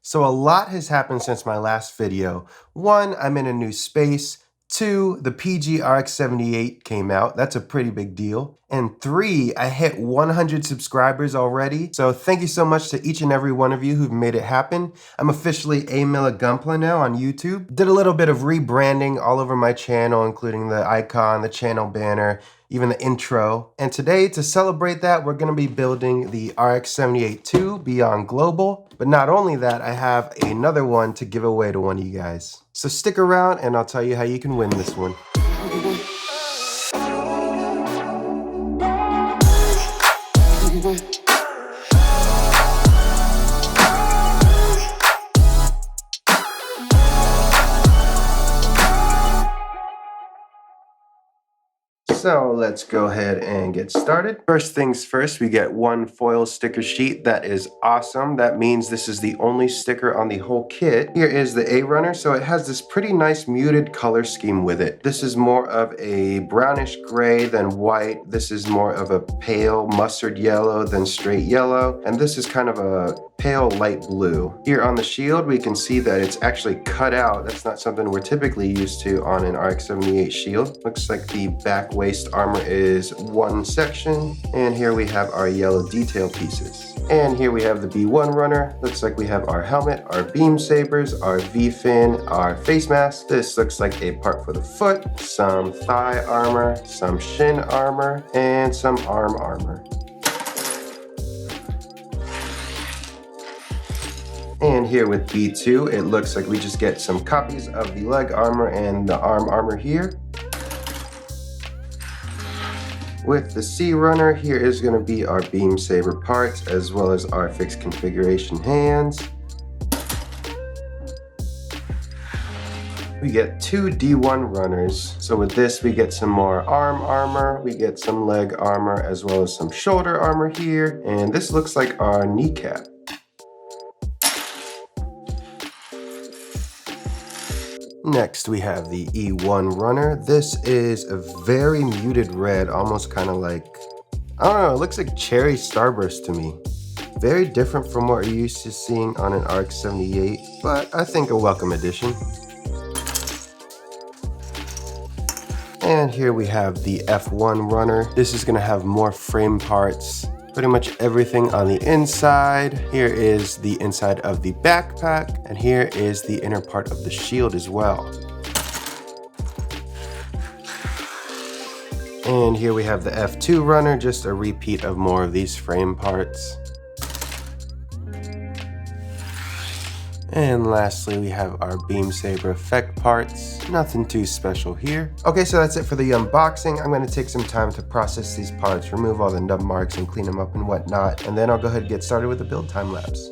So a lot has happened since my last video. 1, I'm in a new space. 2, the PG RX-78 came out. That's a pretty big deal. And 3, I hit 100 subscribers already. So thank you so much to each and every one of you who've made it happen. I'm officially aMilla Gunpla now on YouTube. Did a little bit of rebranding all over my channel, including the icon, the channel banner, even the intro. And today, to celebrate that, we're gonna be building the RX-78-2 Beyond Global. But not only that, I have another one to give away to one of you guys. So stick around and I'll tell you how you can win this one. So let's go ahead and get started. First things first, we get one foil sticker sheet. That is awesome. That means this is the only sticker on the whole kit. Here is the A runner. So it has this pretty nice muted color scheme with it. This is more of a brownish gray than white. This is more of a pale mustard yellow than straight yellow. And this is kind of a pale light blue. Here on the shield, we can see that it's actually cut out. That's not something we're typically used to on an RX-78 shield. Looks like the back waist armor is one section. And here we have our yellow detail pieces. And here we have the B1 runner. Looks like we have our helmet, our beam sabers, our V-fin, our face mask. This looks like a part for the foot, some thigh armor, some shin armor, and some arm armor. And here with B2, it looks like we just get some copies of the leg armor and the arm armor here. With the C runner, here is going to be our beam saber parts as well as our fixed configuration hands. We get 2 D1 runners. So with this, we get some more arm armor, we get some leg armor as well as some shoulder armor here. And this looks like our kneecap. Next, we have the E1 runner. This is a very muted red, almost kind of like, I don't know, it looks like cherry starburst to me. Very different from what we're used to seeing on an RX-78, but I think a welcome addition. And here we have the F1 runner. This is gonna have more frame parts. Pretty much everything on the inside. Here is the inside of the backpack, and here is the inner part of the shield as well. And here we have the F2 runner, just a repeat of more of these frame parts. And lastly, we have our beam saber effect parts. Nothing too special here. Okay, so that's it for the unboxing. I'm gonna take some time to process these parts, remove all the nub marks and clean them up and whatnot. And then I'll go ahead and get started with the build time lapse.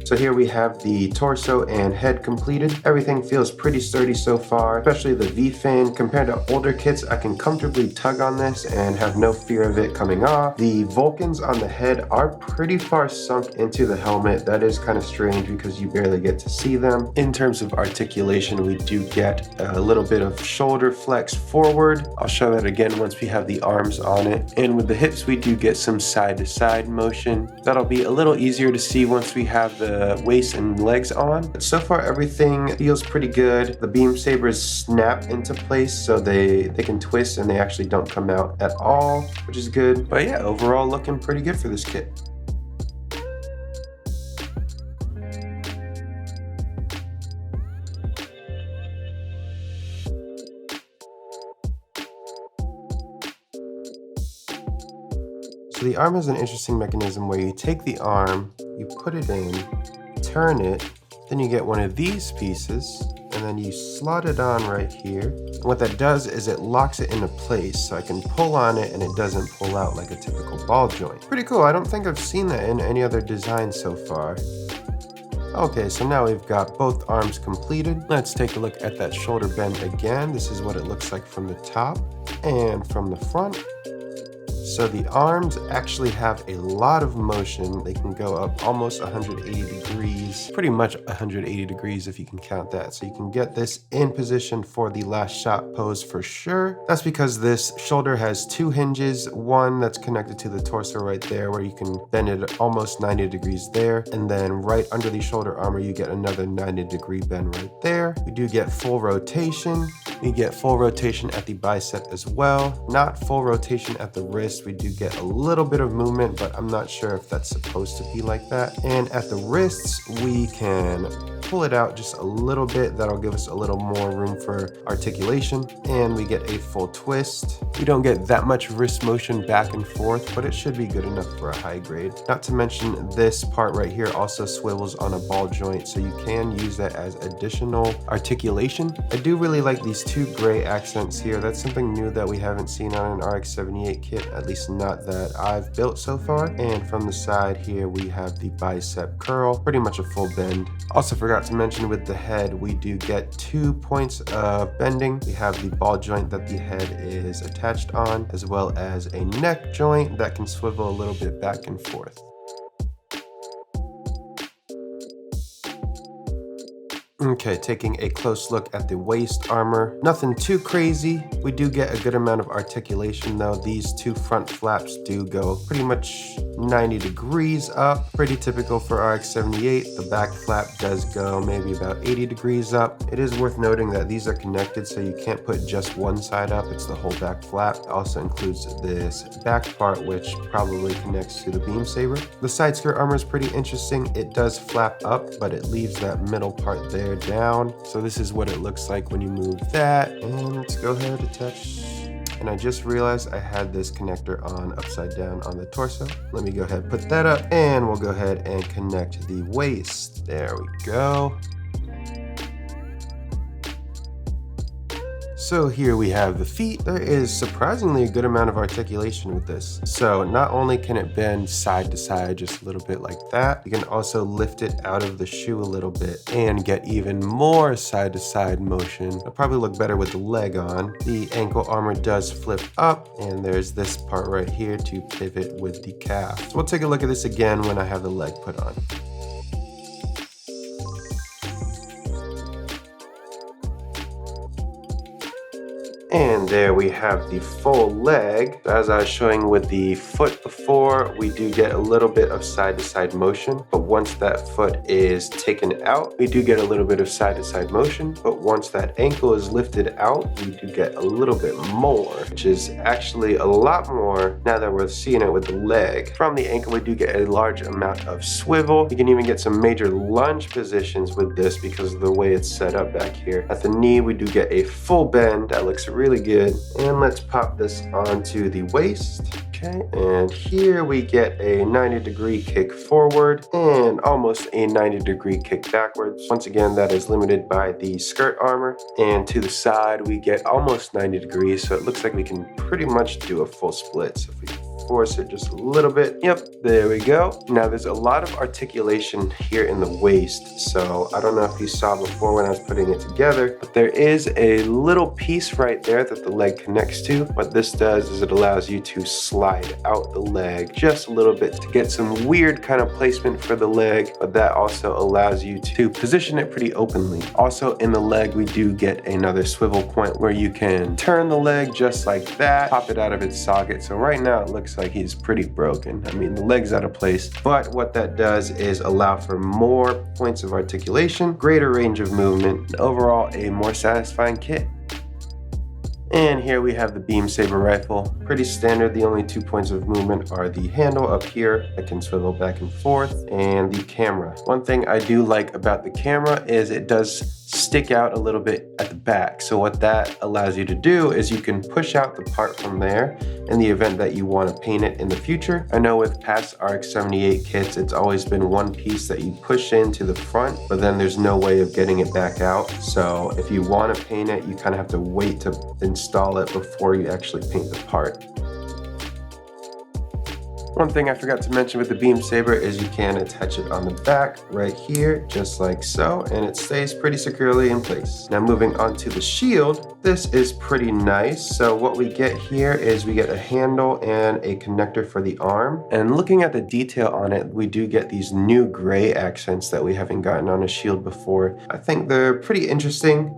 So here we have the torso and head completed. Everything feels pretty sturdy so far, especially the V-fin. Compared to older kits, I can comfortably tug on this and have no fear of it coming off. The Vulcans on the head are pretty far sunk into the helmet. That is kind of strange because you barely get to see them. In terms of articulation, we do get a little bit of shoulder flex forward. I'll show that again once we have the arms on it. And with the hips, we do get some side-to-side motion. That'll be a little easier to see once we have the waist and legs on. But so far everything feels pretty good. The beam sabers snap into place so they can twist and they actually don't come out at all, which is good. But yeah, overall looking pretty good for this kit. So the arm has an interesting mechanism where you take the arm, you put it in, turn it, then you get one of these pieces, and then you slot it on right here. And what that does is it locks it into place, so I can pull on it and it doesn't pull out like a typical ball joint. Pretty cool. I don't think I've seen that in any other design so far. Okay, so now we've got both arms completed. Let's take a look at that shoulder bend again. This is what it looks like from the top and from the front. So the arms actually have a lot of motion. They can go up almost 180 degrees, pretty much 180 degrees if you can count that. So you can get this in position for the last shot pose for sure. That's because this shoulder has two hinges, one that's connected to the torso right there where you can bend it almost 90 degrees there, and then right under the shoulder armor you get another 90-degree bend right there. We do get full rotation. We get full rotation at the bicep as well. Not full rotation at the wrist. We do get a little bit of movement, but I'm not sure if that's supposed to be like that. And at the wrists, we can pull it out just a little bit. That'll give us a little more room for articulation, and we get a full twist. We don't get that much wrist motion back and forth, but it should be good enough for a high grade. Not to mention this part right here also swivels on a ball joint, so you can use that as additional articulation. I do really like these two gray accents here. That's something new that we haven't seen on an RX-78 kit, at least not that I've built so far. And from the side here, we have the bicep curl, pretty much a full bend. Also forgot to mention with the head, we do get 2 points of bending. We have the ball joint that the head is attached on, as well as a neck joint that can swivel a little bit back and forth. Okay, taking a close look at the waist armor. Nothing too crazy. We do get a good amount of articulation though. These two front flaps do go pretty much 90 degrees up. Pretty typical for RX-78. The back flap does go maybe about 80 degrees up. It is worth noting that these are connected, so you can't put just one side up. It's the whole back flap. It also includes this back part, which probably connects to the beam saber. The side skirt armor is pretty interesting. It does flap up, but it leaves that middle part there down. So this is what it looks like when you move that. And let's go ahead and attach. And I just realized I had this connector on upside down on the torso. Let me go ahead and put that up, and we'll go ahead and connect the waist. There we go. So here we have the feet. There is surprisingly a good amount of articulation with this. So not only can it bend side to side just a little bit like that, you can also lift it out of the shoe a little bit and get even more side to side motion. It'll probably look better with the leg on. The ankle armor does flip up, and there's this part right here to pivot with the calf. So we'll take a look at this again when I have the leg put on. And there we have the full leg. As I was showing with the foot before, we do get a little bit of side-to-side motion, but once that foot is taken out, we do get a little bit of side-to-side motion, but once that ankle is lifted out, we do get a little bit more, which is actually a lot more now that we're seeing it with the leg. From the ankle, we do get a large amount of swivel. You can even get some major lunge positions with this because of the way it's set up back here. At the knee, we do get a full bend that looks really good. And let's pop this onto the waist. Okay, and here we get a 90-degree kick forward and almost a 90-degree kick backwards. Once again, that is limited by the skirt armor. And to the side, we get almost 90 degrees, so it looks like we can pretty much do a full split. So if we force it just a little bit, yep, there we go. Now there's a lot of articulation here in the waist, so I don't know if you saw before when I was putting it together, but there is a little piece right there that the leg connects to. What this does is it allows you to slide out the leg just a little bit to get some weird kind of placement for the leg, but that also allows you to position it pretty openly. Also in the leg, we do get another swivel point where you can turn the leg just like that, pop it out of its socket. So right now it looks like he's pretty broken. I mean, the leg's out of place, but what that does is allow for more points of articulation, greater range of movement, and overall a more satisfying kit. And here we have the beam saber rifle. Pretty standard. The only 2 points of movement are the handle up here that can swivel back and forth, and the camera. One thing I do like about the camera is it does stick out a little bit at the back. So what that allows you to do is you can push out the part from there in the event that you want to paint it in the future. I know with past RX-78 kits, it's always been one piece that you push into the front, but then there's no way of getting it back out. So if you want to paint it, you kind of have to wait to install it before you actually paint the part. One thing I forgot to mention with the beam saber is you can attach it on the back right here, just like so, and it stays pretty securely in place. Now moving on to the shield, this is pretty nice. So what we get here is we get a handle and a connector for the arm. And looking at the detail on it, we do get these new gray accents that we haven't gotten on a shield before. I think they're pretty interesting.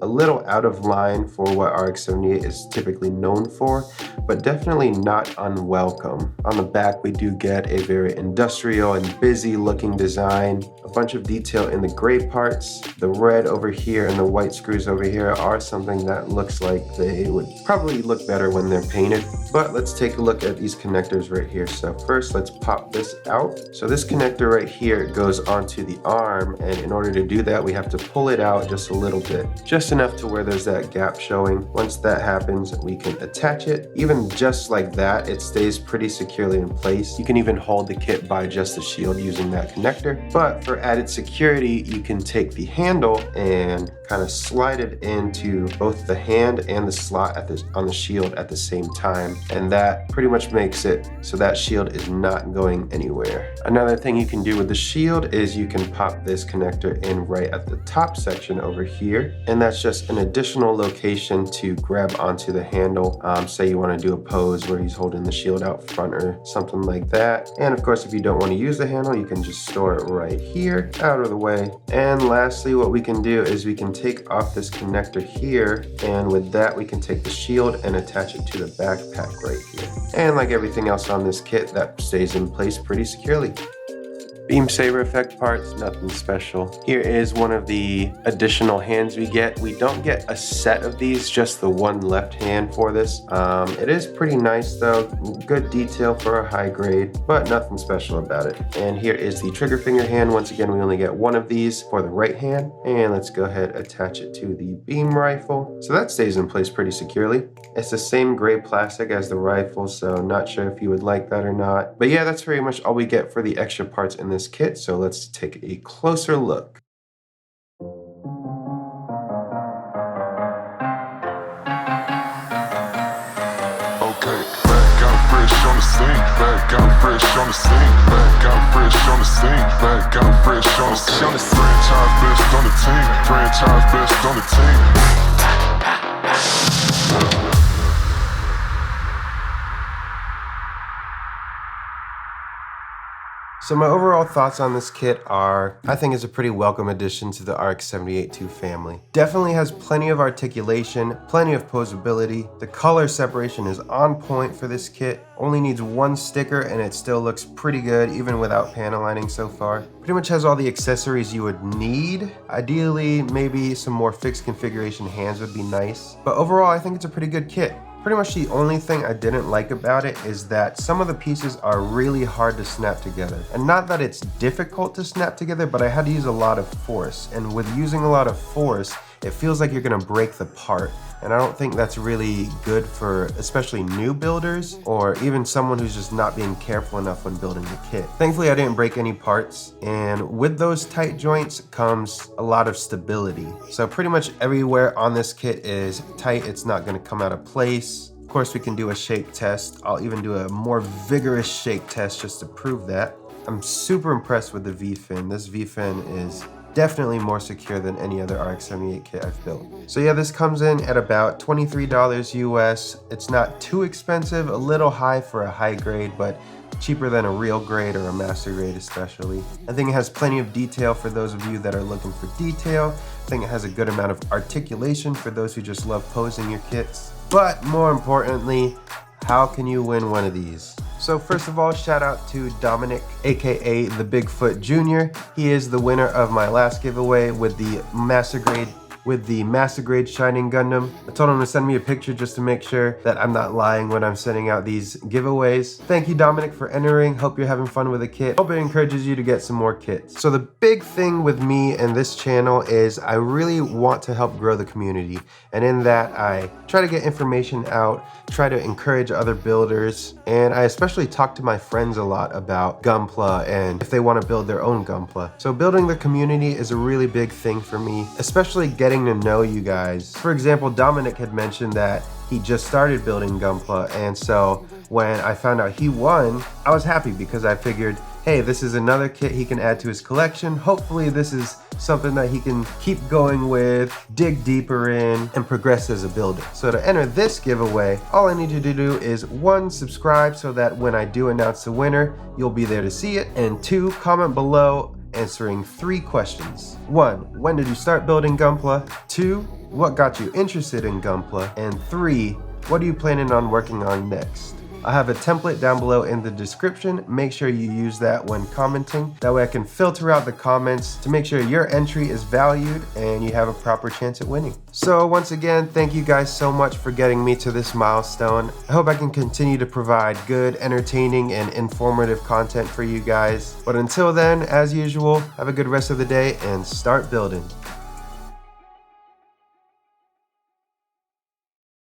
A little out of line for what RX-78 is typically known for, but definitely not unwelcome. On the back, we do get a very industrial and busy looking design. A bunch of detail in the gray parts. The red over here and the white screws over here are something that looks like they would probably look better when they're painted. But let's take a look at these connectors right here. So first, let's pop this out. So this connector right here goes onto the arm, and in order to do that, we have to pull it out just a little bit, just enough to where there's that gap showing. Once that happens, we can attach it. Even just like that, it stays pretty securely in place. You can even hold the kit by just the shield using that connector. But for added security, you can take the handle and kind of slide it into both the hand and the slot on the shield at the same time. And that pretty much makes it so that shield is not going anywhere. Another thing you can do with the shield is you can pop this connector in right at the top section over here. And that's just an additional location to grab onto the handle. Say you want to do a pose where he's holding the shield out front or something like that. And of course, if you don't want to use the handle, you can just store it right here, out of the way. And lastly, what we can do is we can take off this connector here, and with that we can take the shield and attach it to the backpack right here. And like everything else on this kit, that stays in place pretty securely. Beam saber effect parts, nothing special. Here is one of the additional hands we get. We don't get a set of these, just the one left hand for this. It is pretty nice though, good detail for a high grade, but nothing special about it. And here is the trigger finger hand. Once again, we only get one of these for the right hand. And let's go ahead, attach it to the beam rifle. So that stays in place pretty securely. It's the same gray plastic as the rifle, so not sure if you would like that or not. But yeah, that's pretty much all we get for the extra parts in this kit, so let's take a closer look. Fresh on the scene, back out fresh on the scene, back out fresh on the scene, back out fresh on the scene. Franchise best on the team, franchise best on the team. So my overall thoughts on this kit are, I think it's a pretty welcome addition to the RX-78-2 family. Definitely has plenty of articulation, plenty of posability. The color separation is on point for this kit. Only needs one sticker and it still looks pretty good even without panel lining so far. Pretty much has all the accessories you would need. Ideally, maybe some more fixed configuration hands would be nice. But overall, I think it's a pretty good kit. Pretty much the only thing I didn't like about it is that some of the pieces are really hard to snap together. And not that it's difficult to snap together, but I had to use a lot of force. And with using a lot of force, it feels like you're gonna break the part. And I don't think that's really good for especially new builders or even someone who's just not being careful enough when building the kit. Thankfully, I didn't break any parts. And with those tight joints comes a lot of stability. So pretty much everywhere on this kit is tight. It's not gonna come out of place. Of course, we can do a shake test. I'll even do a more vigorous shake test just to prove that. I'm super impressed with the V-fin. This V-fin is definitely more secure than any other RX-78 kit I've built. So yeah, this comes in at about $23 US. It's not too expensive, a little high for a high grade, but cheaper than a real grade or a master grade especially. I think it has plenty of detail for those of you that are looking for detail. I think it has a good amount of articulation for those who just love posing your kits. But more importantly, how can you win one of these? So first of all, shout out to Dominic, aka the Bigfoot Jr. He is the winner of my last giveaway with the master grade Shining Gundam. I told him to send me a picture just to make sure that I'm not lying when I'm sending out these giveaways. Thank you, Dominic, for entering. Hope you're having fun with the kit. Hope it encourages you to get some more kits. So the big thing with me and this channel is I really want to help grow the community. And in that, I try to get information out, try to encourage other builders, and I especially talk to my friends a lot about Gunpla and if they want to build their own Gunpla. So building the community is a really big thing for me, especially getting to know you guys. For example, Dominic had mentioned that he just started building Gunpla, and so when I found out he won, I was happy because I figured, hey, this is another kit he can add to his collection. Hopefully this is something that he can keep going with, dig deeper in, and progress as a builder. So to enter this giveaway, all I need you to do is 1, subscribe so that when I do announce the winner, you'll be there to see it, and 2, comment below answering 3 questions. 1, when did you start building Gunpla? 2, what got you interested in Gunpla? And 3, what are you planning on working on next? I have a template down below in the description. Make sure you use that when commenting. That way I can filter out the comments to make sure your entry is valued and you have a proper chance at winning. So once again, thank you guys so much for getting me to this milestone. I hope I can continue to provide good, entertaining, and informative content for you guys. But until then, as usual, have a good rest of the day and start building.